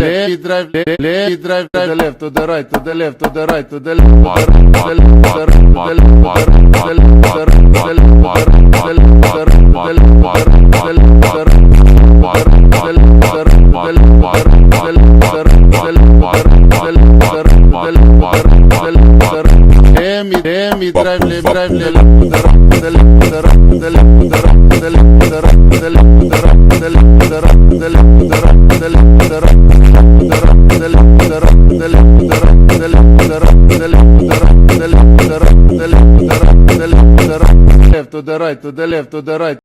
let me drive, let me drive to the left, to the right, to the left, to the right, to the left, to the right, to the let me drive, let me drive, to the right, to the left, to the right.